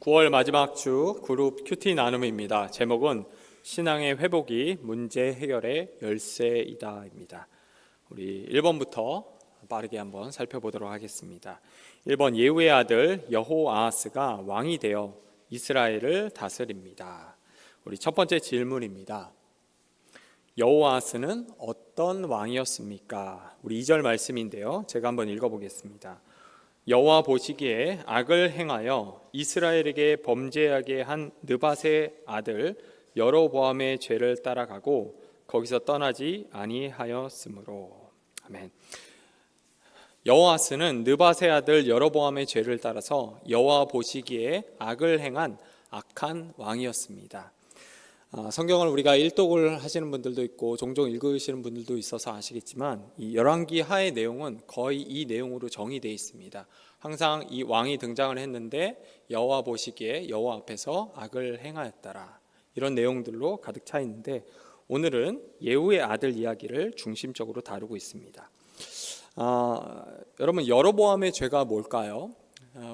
9월 마지막 주 그룹 큐티 나눔입니다. 제목은 신앙의 회복이 문제 해결의 열쇠이다입니다. 우리 1번부터 빠르게 한번 살펴보도록 하겠습니다. 1번, 예후의 아들 여호아하스가 왕이 되어 이스라엘을 다스립니다. 우리 첫 번째 질문입니다. 여호아하스는 어떤 왕이었습니까? 우리 2절 말씀인데요, 제가 한번 읽어보겠습니다. 여호와 보시기에 악을 행하여 이스라엘에게 범죄하게 한 느밧의 아들 여로보암의 죄를 따라가고 거기서 떠나지 아니하였으므로. 아멘. 여호아스는 느밧의 아들 여로보암의 죄를 따라서 여호와 보시기에 악을 행한 악한 왕이었습니다. 성경을 우리가 일독을 하시는 분들도 있고 종종 읽으시는 분들도 있어서 아시겠지만 이 열왕기 하의 내용은 거의 이 내용으로 정의되어 있습니다. 항상 이 왕이 등장을 했는데 여호와 보시기에 여호와 앞에서 악을 행하였더라, 이런 내용들로 가득 차 있는데 오늘은 예후의 아들 이야기를 중심적으로 다루고 있습니다. 여러분, 여로보암의 죄가 뭘까요?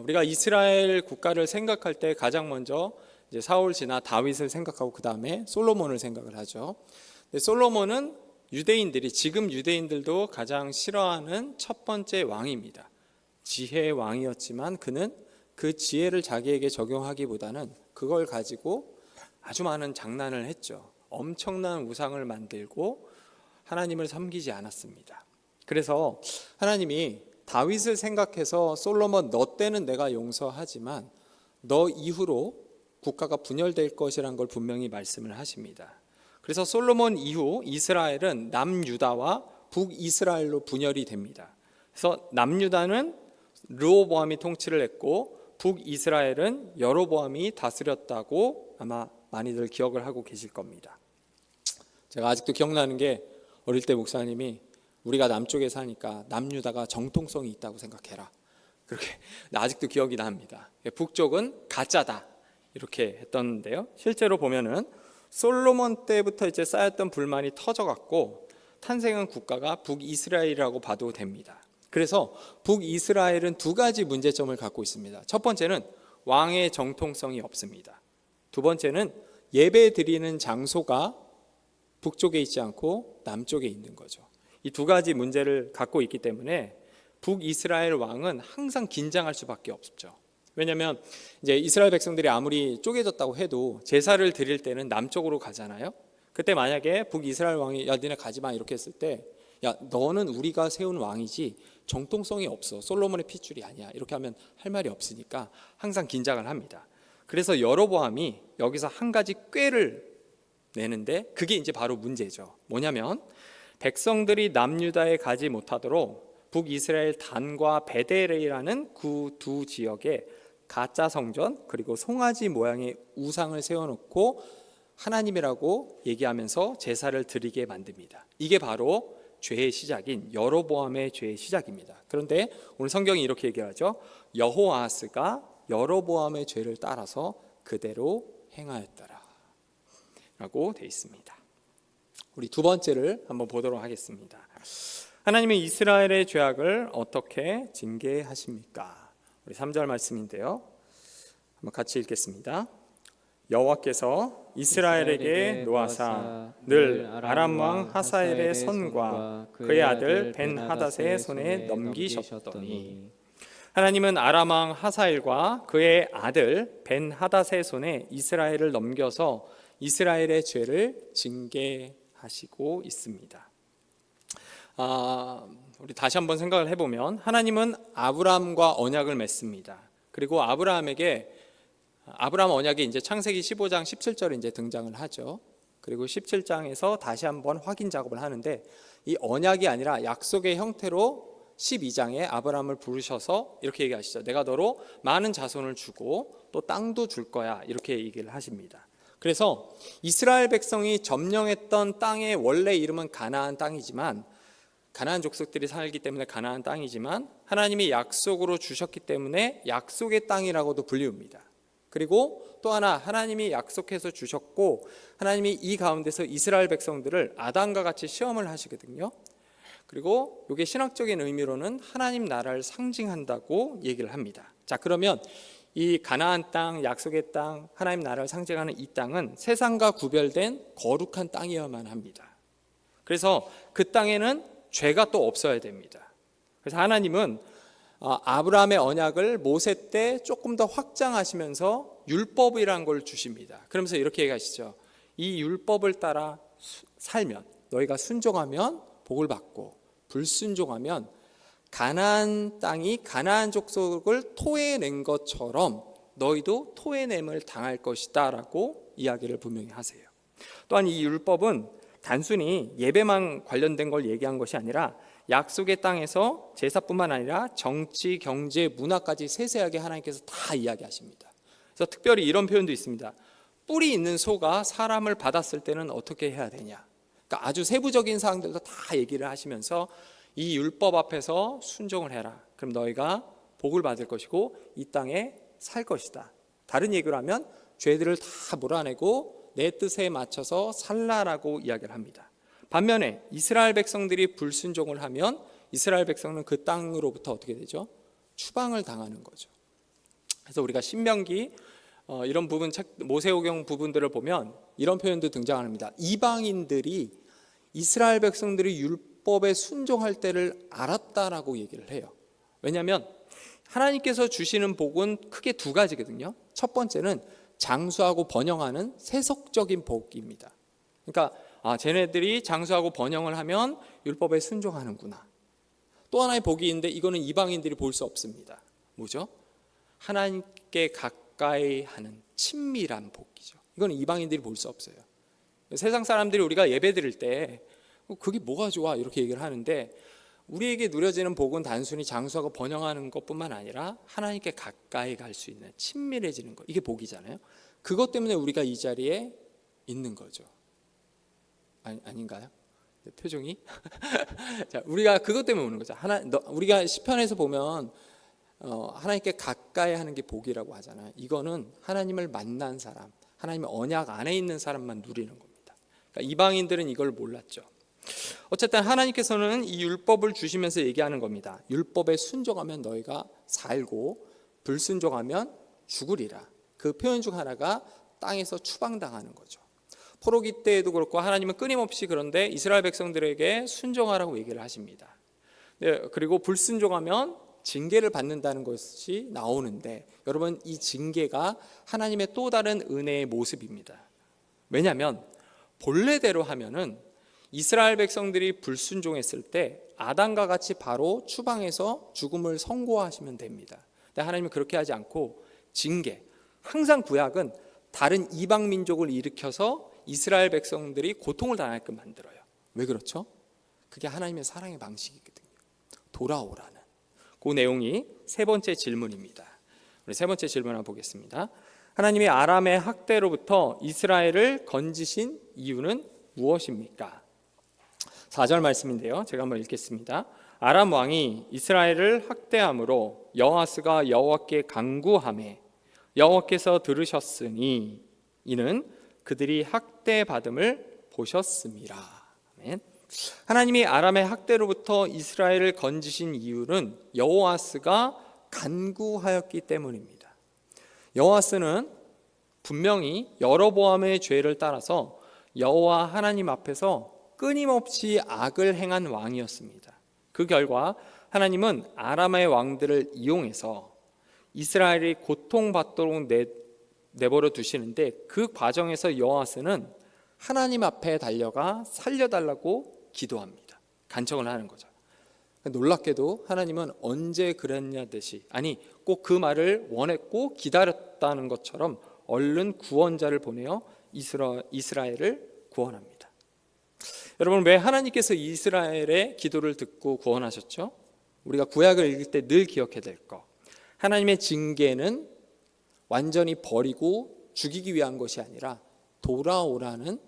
우리가 이스라엘 국가를 생각할 때 가장 먼저 이제 사울 지나 다윗을 생각하고 그 다음에 솔로몬을 생각을 하죠. 근데 솔로몬은 지금 유대인들도 가장 싫어하는 첫 번째 왕입니다. 지혜의 왕이었지만 그는 그 지혜를 자기에게 적용하기보다는 그걸 가지고 아주 많은 장난을 했죠. 엄청난 우상을 만들고 하나님을 섬기지 않았습니다. 그래서 하나님이 다윗을 생각해서 솔로몬, 너 때는 내가 용서하지만 너 이후로 국가가 분열될 것이라는 걸 분명히 말씀을 하십니다. 그래서 솔로몬 이후 이스라엘은 남유다와 북이스라엘로 분열이 됩니다. 그래서 남유다는 르호보암이 통치를 했고 북이스라엘은 여로보암이 다스렸다고 아마 많이들 기억을 하고 계실 겁니다. 제가 아직도 기억나는 게 어릴 때 목사님이 우리가 남쪽에 사니까 남유다가 정통성이 있다고 생각해라, 그렇게 아직도 기억이 납니다. 북쪽은 가짜다 이렇게 했던데요, 실제로 보면은 솔로몬 때부터 이제 쌓였던 불만이 터져갖고 탄생한 국가가 북이스라엘이라고 봐도 됩니다. 그래서 북이스라엘은 두 가지 문제점을 갖고 있습니다. 첫 번째는 왕의 정통성이 없습니다. 두 번째는 예배 드리는 장소가 북쪽에 있지 않고 남쪽에 있는 거죠. 이 두 가지 문제를 갖고 있기 때문에 북이스라엘 왕은 항상 긴장할 수밖에 없죠. 왜냐하면 이제 이스라엘 백성들이 아무리 쪼개졌다고 해도 제사를 드릴 때는 남쪽으로 가잖아요. 그때 만약에 북이스라엘 왕이 야 니네 가지마 이렇게 했을 때, 야 너는 우리가 세운 왕이지 정통성이 없어, 솔로몬의 핏줄이 아니야, 이렇게 하면 할 말이 없으니까 항상 긴장을 합니다. 그래서 여로보암이 여기서 한 가지 꾀를 내는데 그게 이제 바로 문제죠. 뭐냐면 백성들이 남유다에 가지 못하도록 북이스라엘 단과 베델이라는 그 두 지역에 가짜 성전 그리고 송아지 모양의 우상을 세워놓고 하나님이라고 얘기하면서 제사를 드리게 만듭니다. 이게 바로 죄의 시작인 여로보암의 죄의 시작입니다. 그런데 오늘 성경이 이렇게 얘기하죠. 여호아하스가 여로보암의 죄를 따라서 그대로 행하였더라 라고 되어 있습니다. 우리 두 번째를 한번 보도록 하겠습니다. 하나님은 이스라엘의 죄악을 어떻게 징계하십니까? 우리 3절 말씀인데요, 한번 같이 읽겠습니다. 여호와께서 이스라엘에게 노하사 늘 아람 왕 하사엘의 손과 그의 아들 벤하닷의 손에 넘기셨더니, 하나님은 아람 왕 하사엘과 그의 아들 벤하닷의 손에 이스라엘을 넘겨서 이스라엘의 죄를 징계하시고 있습니다. 우리 다시 한번 생각을 해보면 하나님은 아브라함과 언약을 맺습니다. 그리고 아브라함 언약이 이제 창세기 15장 17절에 이제 등장을 하죠. 그리고 17장에서 다시 한번 확인 작업을 하는데 이 언약이 아니라 약속의 형태로 12장에 아브라함을 부르셔서 이렇게 얘기하시죠. 내가 너로 많은 자손을 주고 또 땅도 줄 거야, 이렇게 얘기를 하십니다. 그래서 이스라엘 백성이 점령했던 땅의 원래 이름은 가나안 땅이지만, 가나안 족속들이 살기 때문에 가나안 땅이지만 하나님이 약속으로 주셨기 때문에 약속의 땅이라고도 불리웁니다. 그리고 또 하나, 하나님이 약속해서 주셨고 하나님이 이 가운데서 이스라엘 백성들을 아담과 같이 시험을 하시거든요. 그리고 이게 신학적인 의미로는 하나님 나라를 상징한다고 얘기를 합니다. 자, 그러면 이 가나안 땅, 약속의 땅, 하나님 나라를 상징하는 이 땅은 세상과 구별된 거룩한 땅이어야만 합니다. 그래서 그 땅에는 죄가 또 없어야 됩니다. 그래서 하나님은 아브라함의 언약을 모세 때 조금 더 확장하시면서 율법이라는 걸 주십니다. 그러면서 이렇게 얘기하시죠. 이 율법을 따라 살면, 너희가 순종하면 복을 받고 불순종하면 가나안 땅이 가나안 족속을 토해낸 것처럼 너희도 토해냄을 당할 것이다 라고 이야기를 분명히 하세요. 또한 이 율법은 단순히 예배만 관련된 걸 얘기한 것이 아니라 약속의 땅에서 제사뿐만 아니라 정치, 경제, 문화까지 세세하게 하나님께서 다 이야기하십니다. 그래서 특별히 이런 표현도 있습니다. 뿔이 있는 소가 사람을 받았을 때는 어떻게 해야 되냐. 그러니까 아주 세부적인 사항들도 다 얘기를 하시면서 이 율법 앞에서 순종을 해라. 그럼 너희가 복을 받을 것이고 이 땅에 살 것이다. 다른 얘기로 하면 죄들을 다 몰아내고 내 뜻에 맞춰서 살라라고 이야기를 합니다. 반면에 이스라엘 백성들이 불순종을 하면 이스라엘 백성은 그 땅으로부터 어떻게 되죠? 추방을 당하는 거죠. 그래서 우리가 신명기 이런 부분 책 모세오경 부분들을 보면 이런 표현도 등장합니다. 이방인들이 이스라엘 백성들이 율법에 순종할 때를 알았다라고 얘기를 해요. 왜냐하면 하나님께서 주시는 복은 크게 두 가지거든요. 첫 번째는 장수하고 번영하는 세속적인 복입니다. 그러니까 쟤네들이 장수하고 번영을 하면 율법에 순종하는구나. 또 하나의 복이 있는데 이거는 이방인들이 볼 수 없습니다. 뭐죠? 하나님께 가까이 하는 친밀한 복이죠. 이건 이방인들이 볼 수 없어요. 세상 사람들이 우리가 예배 드릴 때 그게 뭐가 좋아 이렇게 얘기를 하는데 우리에게 누려지는 복은 단순히 장수하고 번영하는 것뿐만 아니라 하나님께 가까이 갈 수 있는 친밀해지는 것, 이게 복이잖아요. 그것 때문에 우리가 이 자리에 있는 거죠. 아닌가요? 표정이? 자, 우리가 그것 때문에 오는 거죠. 우리가 시편에서 보면 하나님께 가까이 하는 게 복이라고 하잖아요. 이거는 하나님을 만난 사람, 하나님의 언약 안에 있는 사람만 누리는 겁니다. 그러니까 이방인들은 이걸 몰랐죠. 어쨌든 하나님께서는 이 율법을 주시면서 얘기하는 겁니다. 율법에 순종하면 너희가 살고 불순종하면 죽으리라. 그 표현 중 하나가 땅에서 추방당하는 거죠. 포로기 때에도 그렇고 하나님은 끊임없이 그런데 이스라엘 백성들에게 순종하라고 얘기를 하십니다. 그리고 불순종하면 징계를 받는다는 것이 나오는데 여러분 이 징계가 하나님의 또 다른 은혜의 모습입니다. 왜냐하면 본래대로 하면은 이스라엘 백성들이 불순종했을 때 아담과 같이 바로 추방해서 죽음을 선고하시면 됩니다. 근데 하나님은 그렇게 하지 않고 징계, 항상 구약은 다른 이방 민족을 일으켜서 이스라엘 백성들이 고통을 당하게끔 만들어요. 왜 그렇죠? 그게 하나님의 사랑의 방식이거든요. 돌아오라는 그 내용이 세 번째 질문입니다. 우리 세 번째 질문 한번 보겠습니다. 하나님이 아람의 학대로부터 이스라엘을 건지신 이유는 무엇입니까? 4절 말씀인데요. 제가 한번 읽겠습니다. 아람 왕이 이스라엘을 학대함으로 여호아스가 여호와께 간구하매 여호와께서 들으셨으니 이는 그들이 학대받음을 보셨음이라. 아멘. 하나님이 아람의 학대로부터 이스라엘을 건지신 이유는 여호아스가 간구하였기 때문입니다. 여호아스는 분명히 여로보암의 죄를 따라서 여호와 하나님 앞에서 끊임없이 악을 행한 왕이었습니다. 그 결과 하나님은 아람의 왕들을 이용해서 이스라엘이 고통받도록 내버려 두시는데 그 과정에서 여호아스는 하나님 앞에 달려가 살려달라고 기도합니다. 간청을 하는 거죠. 놀랍게도 하나님은 언제 그랬냐 듯이 꼭 그 말을 원했고 기다렸다는 것처럼 얼른 구원자를 보내어 이스라엘을 구원합니다. 여러분 왜 하나님께서 이스라엘의 기도를 듣고 구원하셨죠? 우리가 구약을 읽을 때 늘 기억해야 될 것. 하나님의 징계는 완전히 버리고 죽이기 위한 것이 아니라 돌아오라는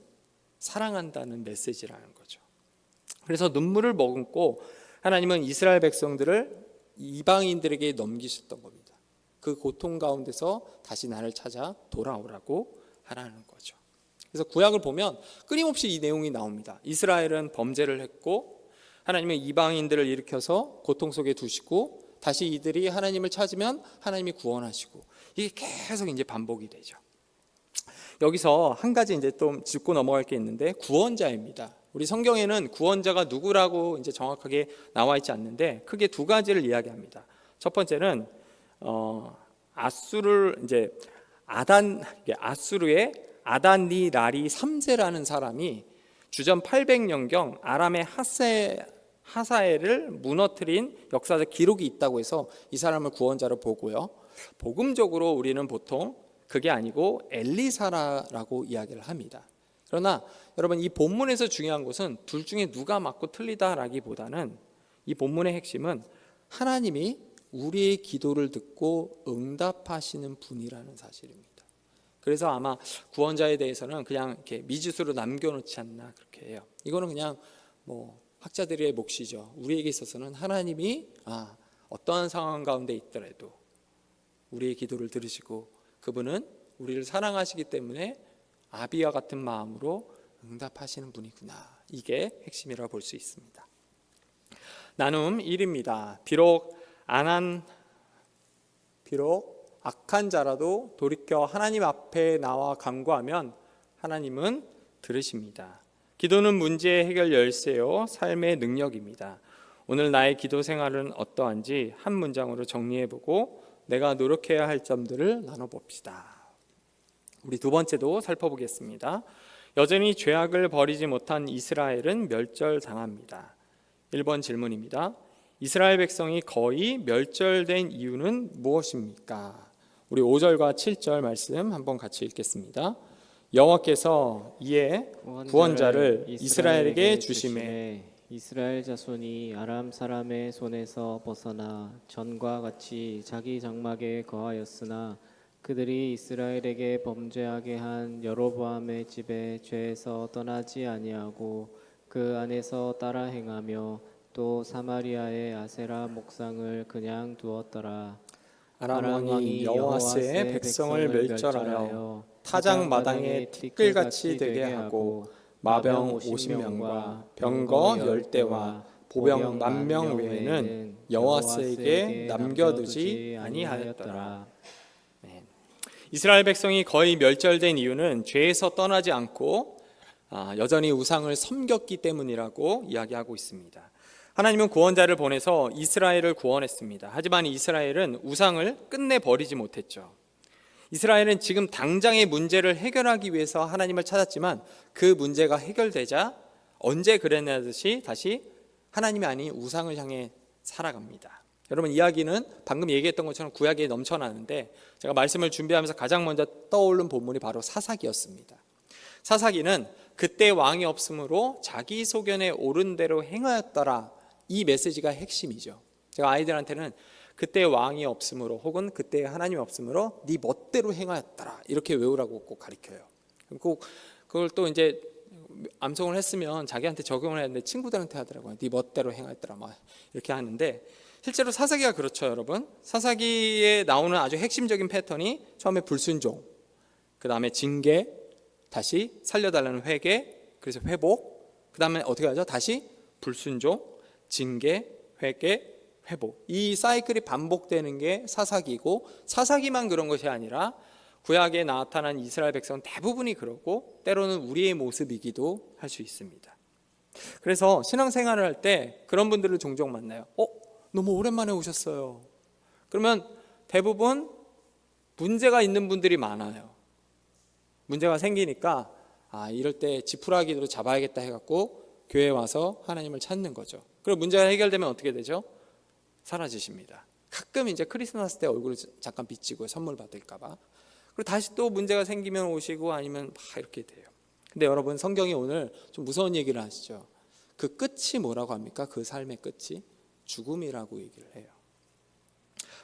사랑한다는 메시지라는 거죠. 그래서 눈물을 머금고 하나님은 이스라엘 백성들을 이방인들에게 넘기셨던 겁니다. 그 고통 가운데서 다시 나를 찾아 돌아오라고 하라는 거죠. 그래서 구약을 보면 끊임없이 이 내용이 나옵니다. 이스라엘은 범죄를 했고 하나님은 이방인들을 일으켜서 고통 속에 두시고 다시 이들이 하나님을 찾으면 하나님이 구원하시고 이게 계속 이제 반복이 되죠. 여기서 한 가지 이제 좀 짚고 넘어갈 게 있는데 구원자입니다. 우리 성경에는 구원자가 누구라고 이제 정확하게 나와 있지 않는데 크게 두 가지를 이야기합니다. 첫 번째는 아수르 이제 아수르의 아다니라리 3세라는 사람이 주전 800년경 아람의 하사엘을 무너뜨린 역사적 기록이 있다고 해서 이 사람을 구원자로 보고요. 복음적으로 우리는 보통 그게 아니고 엘리사라고 이야기를 합니다. 그러나 여러분 이 본문에서 중요한 것은 둘 중에 누가 맞고 틀리다라기보다는 이 본문의 핵심은 하나님이 우리의 기도를 듣고 응답하시는 분이라는 사실입니다. 그래서 아마 구원자에 대해서는 그냥 이렇게 미지수로 남겨놓지 않나 그렇게 해요. 이거는 그냥 학자들의 몫이죠. 우리에게 있어서는 하나님이 어떠한 상황 가운데 있더라도 우리의 기도를 들으시고 그분은 우리를 사랑하시기 때문에 아비와 같은 마음으로 응답하시는 분이구나. 이게 핵심이라고 볼 수 있습니다. 나눔 1입니다. 비록 악한 자라도 돌이켜 하나님 앞에 나와 간구하면 하나님은 들으십니다. 기도는 문제의 해결 열쇠요 삶의 능력입니다. 오늘 나의 기도 생활은 어떠한지 한 문장으로 정리해보고 내가 노력해야 할 점들을 나눠봅시다. 우리 두 번째도 살펴보겠습니다. 여전히 죄악을 버리지 못한 이스라엘은 멸절당합니다. 1번 질문입니다. 이스라엘 백성이 거의 멸절된 이유는 무엇입니까? 우리 5절과 7절 말씀 한번 같이 읽겠습니다. 여호와께서 이에 구원자를 이스라엘에게 주심에 이스라엘 자손이 아람 사람의 손에서 벗어나 전과 같이 자기 장막에 거하였으나 그들이 이스라엘에게 범죄하게 한 여로보암의 집에 죄에서 떠나지 아니하고 그 안에서 따라 행하며 또 사마리아의 아세라 목상을 그냥 두었더라. 아람 왕이 여호와스의 백성을 멸절하여 타작 마당에 티끌같이 되게 하고 마병 50명과 병거 10대와 보병 10,000명 외에는 여호와스에게 남겨두지 아니하였더라. 이스라엘 백성이 거의 멸절된 이유는 죄에서 떠나지 않고 여전히 우상을 섬겼기 때문이라고 이야기하고 있습니다. 하나님은 구원자를 보내서 이스라엘을 구원했습니다. 하지만 이스라엘은 우상을 끝내 버리지 못했죠. 이스라엘은 지금 당장의 문제를 해결하기 위해서 하나님을 찾았지만 그 문제가 해결되자 언제 그랬냐듯이 다시 하나님이 아닌 우상을 향해 살아갑니다. 여러분 이야기는 방금 얘기했던 것처럼 구약에 넘쳐나는데 제가 말씀을 준비하면서 가장 먼저 떠오른 본문이 바로 사사기였습니다. 사사기는 그때 왕이 없으므로 자기 소견에 옳은 대로 행하였더라. 이 메시지가 핵심이죠. 제가 아이들한테는 그때 왕이 없으므로 혹은 그때 하나님이 없으므로 네 멋대로 행하였더라 이렇게 외우라고 꼭 가르쳐요. 그걸 또 이제 암송을 했으면 자기한테 적용을 해야 하는데 친구들한테 하더라고요. 네 멋대로 행하였더라 막 이렇게 하는데 실제로 사사기가 그렇죠, 여러분. 사사기에 나오는 아주 핵심적인 패턴이 처음에 불순종, 그 다음에 징계, 다시 살려달라는 회개, 그래서 회복, 그 다음에 어떻게 하죠? 다시 불순종, 징계, 회개, 회복. 이 사이클이 반복되는 게 사사기고 사사기만 그런 것이 아니라 구약에 나타난 이스라엘 백성 대부분이 그렇고 때로는 우리의 모습이기도 할 수 있습니다. 그래서 신앙생활을 할 때 그런 분들을 종종 만나요. 너무 오랜만에 오셨어요. 그러면 대부분 문제가 있는 분들이 많아요. 문제가 생기니까 이럴 때 지푸라기로 잡아야겠다 해갖고 교회에 와서 하나님을 찾는 거죠. 그리고 문제가 해결되면 어떻게 되죠? 사라지십니다. 가끔 이제 크리스마스 때 얼굴을 잠깐 비치고 선물 받을까봐. 그리고 다시 또 문제가 생기면 오시고 아니면 막 이렇게 돼요. 근데 여러분 성경이 오늘 좀 무서운 얘기를 하시죠. 그 끝이 뭐라고 합니까? 그 삶의 끝이 죽음이라고 얘기를 해요.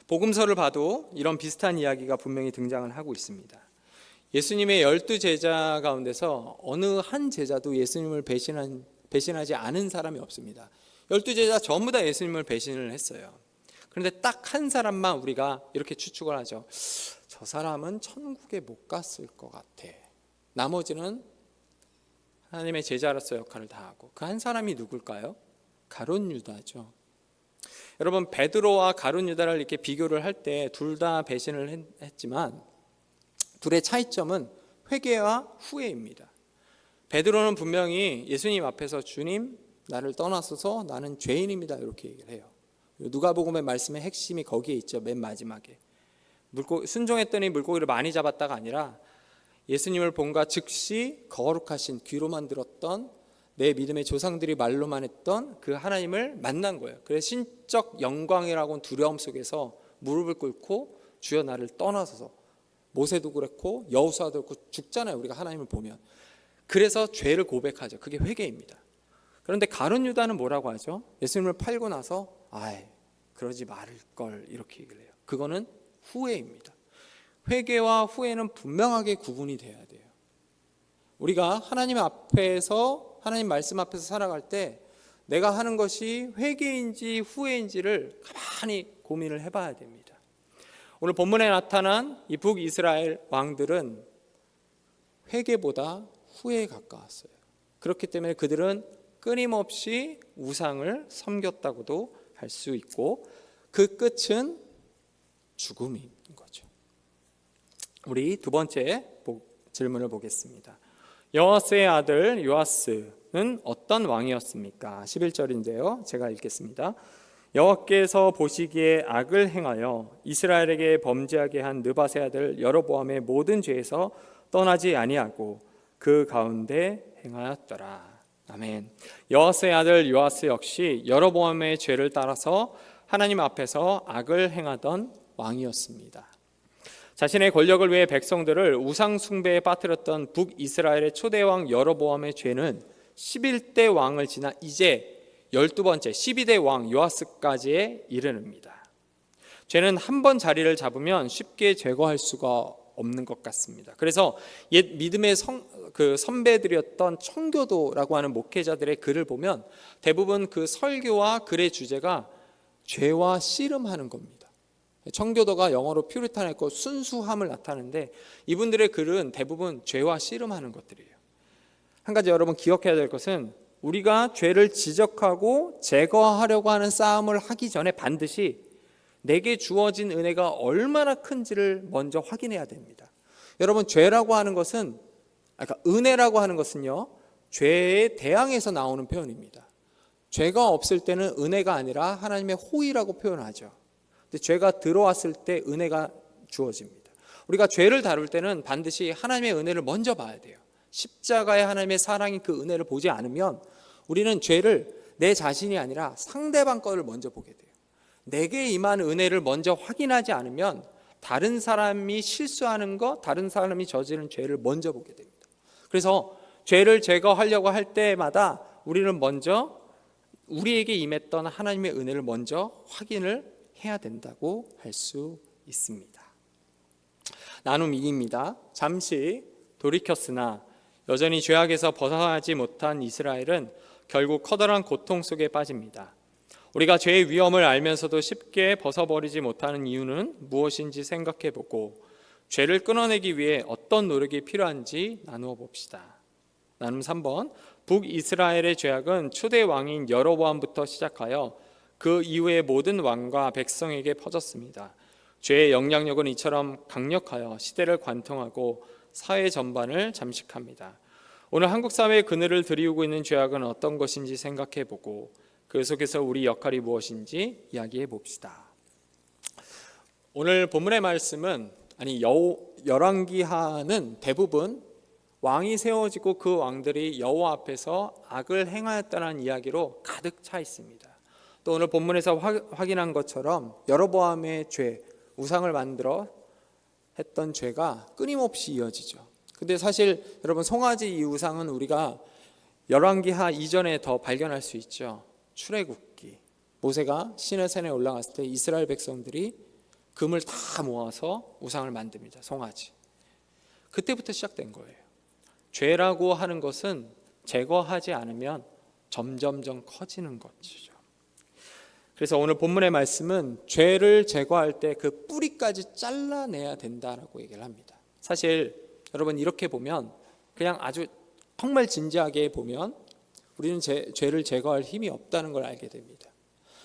복음서를 봐도 이런 비슷한 이야기가 분명히 등장을 하고 있습니다. 예수님의 12제자 가운데서 어느 한 제자도 예수님을 배신하지 않은 사람이 없습니다. 12제자 전부 다 예수님을 배신을 했어요. 그런데 딱 한 사람만 우리가 이렇게 추측을 하죠. 저 사람은 천국에 못 갔을 것 같아. 나머지는 하나님의 제자로서 역할을 다하고 그 한 사람이 누굴까요? 가룟 유다죠. 여러분 베드로와 가룟 유다를 이렇게 비교를 할 때 둘 다 배신을 했지만 둘의 차이점은 회개와 후회입니다. 베드로는 분명히 예수님 앞에서 주님 나를 떠나소서 나는 죄인입니다 이렇게 얘기를 해요. 누가복음의 말씀의 핵심이 거기에 있죠. 맨 마지막에 순종했더니 물고기를 많이 잡았다가 아니라 예수님을 본가 즉시 거룩하신 귀로만 들었던 내 믿음의 조상들이 말로만 했던 그 하나님을 만난 거예요. 그래서 신적 영광이라고는 두려움 속에서 무릎을 꿇고 주여 나를 떠나소서. 모세도 그랬고 여호수아도 그렇고 죽잖아요. 우리가 하나님을 보면. 그래서 죄를 고백하죠. 그게 회개입니다. 그런데 가룟 유다는 뭐라고 하죠? 예수님을 팔고 나서 그러지 말을 걸 이렇게 얘기를 해요. 그거는 후회입니다. 회개와 후회는 분명하게 구분이 돼야 돼요. 우리가 하나님 앞에서 하나님 말씀 앞에서 살아갈 때 내가 하는 것이 회개인지 후회인지를 가만히 고민을 해봐야 됩니다. 오늘 본문에 나타난 이 북이스라엘 왕들은 회개보다 후회에 가까웠어요. 그렇기 때문에 그들은 끊임없이 우상을 섬겼다고도 할 수 있고 그 끝은 죽음인 거죠. 우리 두 번째 질문을 보겠습니다. 여호아스의 아들 요아스는 어떤 왕이었습니까? 11절인데요. 제가 읽겠습니다. 여호와께서 보시기에 악을 행하여 이스라엘에게 범죄하게 한 느밧의 아들 여로보암의 모든 죄에서 떠나지 아니하고 그 가운데 행하였더라. 아멘. 여호아스의 아들 요아스 역시 여로보암의 죄를 따라서 하나님 앞에서 악을 행하던 왕이었습니다. 자신의 권력을 위해 백성들을 우상 숭배에 빠뜨렸던 북이스라엘의 초대왕 여로보암의 죄는 11대 왕을 지나 이제 12번째 12대 왕 요아스까지에 이르릅니다. 죄는 한 번 자리를 잡으면 쉽게 제거할 수가 없는 것 같습니다. 그래서 옛 믿음의 선배들이었던 청교도라고 하는 목회자들의 글을 보면 대부분 그 설교와 글의 주제가 죄와 씨름하는 겁니다. 청교도가 영어로 퓨리탄했고 순수함을 나타내는데 이분들의 글은 대부분 죄와 씨름하는 것들이에요. 한 가지 여러분 기억해야 될 것은 우리가 죄를 지적하고 제거하려고 하는 싸움을 하기 전에 반드시 내게 주어진 은혜가 얼마나 큰지를 먼저 확인해야 됩니다. 여러분 죄라고 하는 것은 은혜라고 하는 것은요 죄에 대항해서 나오는 표현입니다. 죄가 없을 때는 은혜가 아니라 하나님의 호의라고 표현하죠. 근데 죄가 들어왔을 때 은혜가 주어집니다. 우리가 죄를 다룰 때는 반드시 하나님의 은혜를 먼저 봐야 돼요. 십자가의 하나님의 사랑이 그 은혜를 보지 않으면 우리는 죄를 내 자신이 아니라 상대방 거를 먼저 보게 돼요. 내게 임한 은혜를 먼저 확인하지 않으면 다른 사람이 실수하는 것, 다른 사람이 저지른 죄를 먼저 보게 됩니다. 그래서 죄를 제거하려고 할 때마다 우리는 먼저 우리에게 임했던 하나님의 은혜를 먼저 확인을 해야 된다고 할 수 있습니다. 나눔 2입니다. 잠시 돌이켰으나 여전히 죄악에서 벗어나지 못한 이스라엘은 결국 커다란 고통 속에 빠집니다. 우리가 죄의 위험을 알면서도 쉽게 벗어버리지 못하는 이유는 무엇인지 생각해보고 죄를 끊어내기 위해 어떤 노력이 필요한지 나누어 봅시다. 나눔 3번. 북이스라엘의 죄악은 초대 왕인 여로보암부터 시작하여 그 이후의 모든 왕과 백성에게 퍼졌습니다. 죄의 영향력은 이처럼 강력하여 시대를 관통하고 사회 전반을 잠식합니다. 오늘 한국 사회의 그늘을 드리우고 있는 죄악은 어떤 것인지 생각해보고 그 속에서 우리 역할이 무엇인지 이야기해 봅시다. 오늘 본문의 말씀은 열왕기하는 대부분 왕이 세워지고 그 왕들이 여호와 앞에서 악을 행하였다는 이야기로 가득 차 있습니다. 또 오늘 본문에서 확인한 것처럼 여로보암의 죄, 우상을 만들어 했던 죄가 끊임없이 이어지죠. 근데 사실 여러분 송아지 이 우상은 우리가 열왕기하 이전에 더 발견할 수 있죠. 출애굽기, 모세가 시내산에 올라갔을 때 이스라엘 백성들이 금을 다 모아서 우상을 만듭니다. 송아지. 그때부터 시작된 거예요. 죄라고 하는 것은 제거하지 않으면 점점점 커지는 것이죠. 그래서 오늘 본문의 말씀은 죄를 제거할 때 그 뿌리까지 잘라내야 된다라고 얘기를 합니다. 사실 여러분 이렇게 보면 그냥 아주 정말 진지하게 보면 우리는 죄를 제거할 힘이 없다는 걸 알게 됩니다.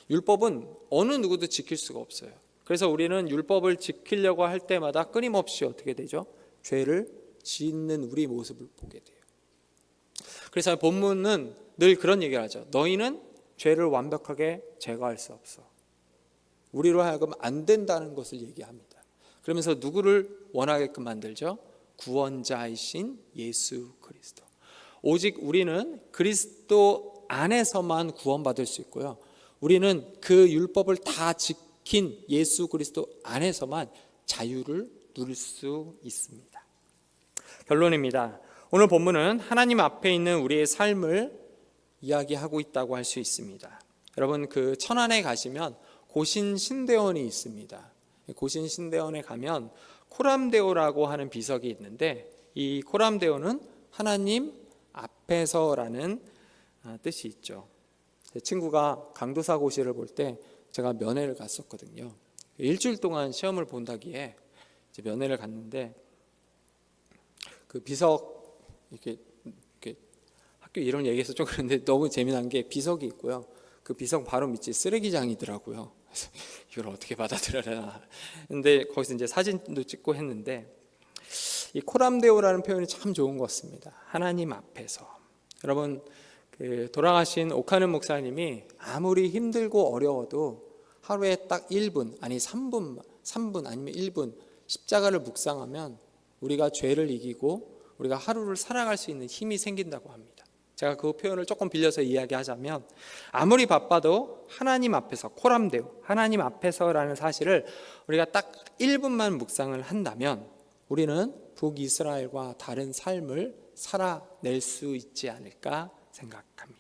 율법은 어느 누구도 지킬 수가 없어요. 그래서 우리는 율법을 지키려고 할 때마다 끊임없이 어떻게 되죠? 죄를 짓는 우리 모습을 보게 돼요. 그래서 본문은 늘 그런 얘기를 하죠. 너희는 죄를 완벽하게 제거할 수 없어. 우리로 하여금 안 된다는 것을 얘기합니다. 그러면서 누구를 원하게끔 만들죠? 구원자이신 예수 그리스도. 오직 우리는 그리스도 안에서만 구원받을 수 있고요. 우리는 그 율법을 다 지킨 예수 그리스도 안에서만 자유를 누릴 수 있습니다. 결론입니다. 오늘 본문은 하나님 앞에 있는 우리의 삶을 이야기하고 있다고 할 수 있습니다. 여러분, 그 천안에 가시면 고신 신대원이 있습니다. 고신 신대원에 가면 코람데오라고 하는 비석이 있는데, 이 코람데오는 하나님 앞에서라는 뜻이 있죠. 제 친구가 강도사고시를 볼 때 제가 면회를 갔었거든요. 일주일 동안 시험을 본다기에 이제 면회를 갔는데, 그 비석 이렇게 학교 이런 얘기해서 좀 그런데 너무 재미난 게 비석이 있고요. 그 비석 바로 밑이 쓰레기장이더라고요. 그래서 이걸 어떻게 받아들여야. 근데 거기서 이제 사진도 찍고 했는데, 이 코람데오라는 표현이 참 좋은 것 같습니다. 하나님 앞에서. 여러분, 그 돌아가신 오카는 목사님이 아무리 힘들고 어려워도 하루에 딱 1분, 아니 3분 아니면 1분 십자가를 묵상하면 우리가 죄를 이기고 우리가 하루를 살아갈 수 있는 힘이 생긴다고 합니다. 제가 그 표현을 조금 빌려서 이야기하자면, 아무리 바빠도 하나님 앞에서, 코람데오, 하나님 앞에서라는 사실을 우리가 딱 1분만 묵상을 한다면 우리는 북이스라엘과 다른 삶을 살아낼 수 있지 않을까 생각합니다.